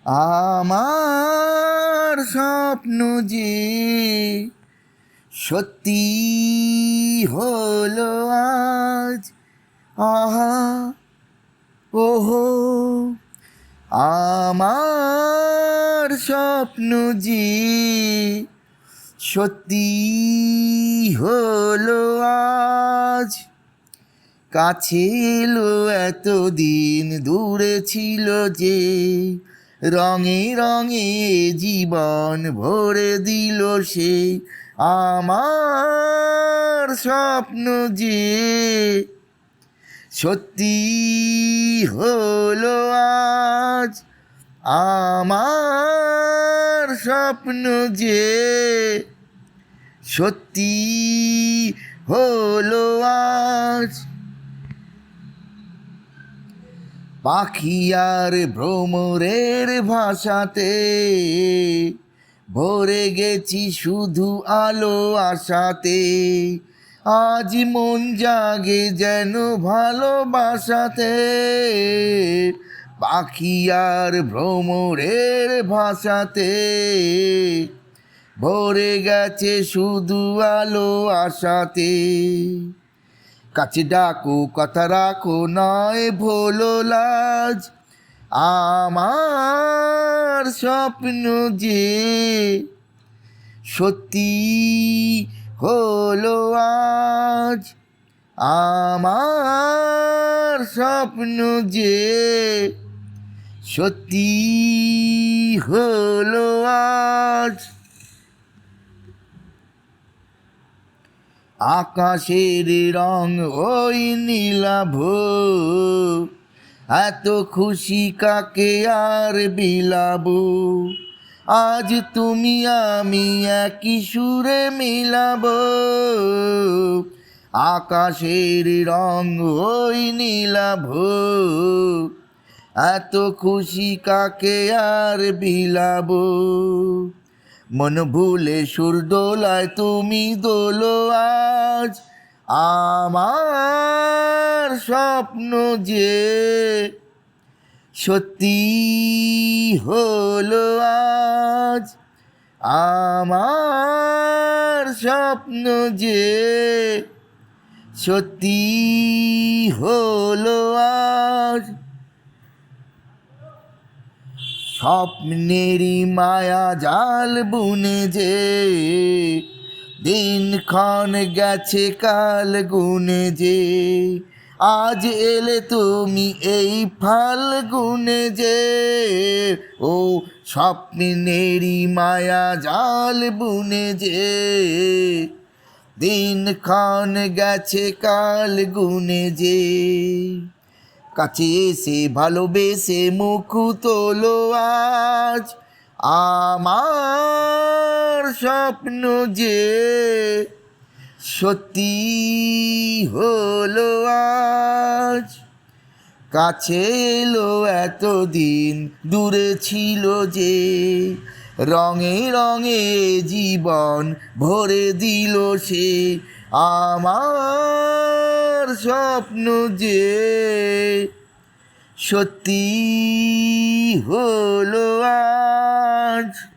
আমার স্বপ্ন যে সত্যি হলো আজ। আহা ওহো, আমার স্বপ্ন যে সত্যি হলো আজ। কাছে এলো এতদিন, দূরে ছিল যে, রঙে রঙে জীবন ভরে দিল সে। আমার স্বপ্ন যে সত্যি হলো আজ। আমার স্বপ্ন যে সত্যি হলো আজ। পাখি আর ভ্রমরের ভাষাতে ভরে গেছি শুধু আলো আশাতে। আজ মন জাগে যেন ভালোবাসাতে। পাখি আর ভ্রমরের ভাষাতে ভরে গেছে শুধু আলো আশাতে। কাছে ডাকো, কথা রাখো, নয় ভোলো লাজ। আমার স্বপ্ন যে সত্যি হলো আজ। আমার স্বপ্ন যে সত্যি হলো আজ। আকাশের রং ওই নীলাভ, এত খুশি কাকে আর বিলাবো। আজ তুমি আমি একই সুরে মিলাবো। আকাশের রং ওই নীলাভ, এত খুশি কাকে আর বিলাবো। মন ভুলে সুর দোলায় তুমি দোলো আজ। আমার স্বপ্ন যে সত্যি হলো আজ। আমার স্বপ্ন যে সত্যি হলো আজ। স্বপ্নেরই মায়া জাল বুনে যে, দিনক্ষণ গেছে কাল গুনে যে। আজ এলে তুমি এই ফাল্গুনে যে, ও স্বপ্নেরই মায়া জাল বুনে যে, দিনক্ষণ গেছে কাল গুনে যে। কাছে এসে ভালোবেসে মুখ তোলো আজ। আমার স্বপ্ন যে সত্যি হলো আজ। কাছে এলো এতদিন, দূরে ছিল যে, রঙে রঙে জীবন ভরে দিল সে। আমার স্বপ্ন যে সত্যি হলো আজ।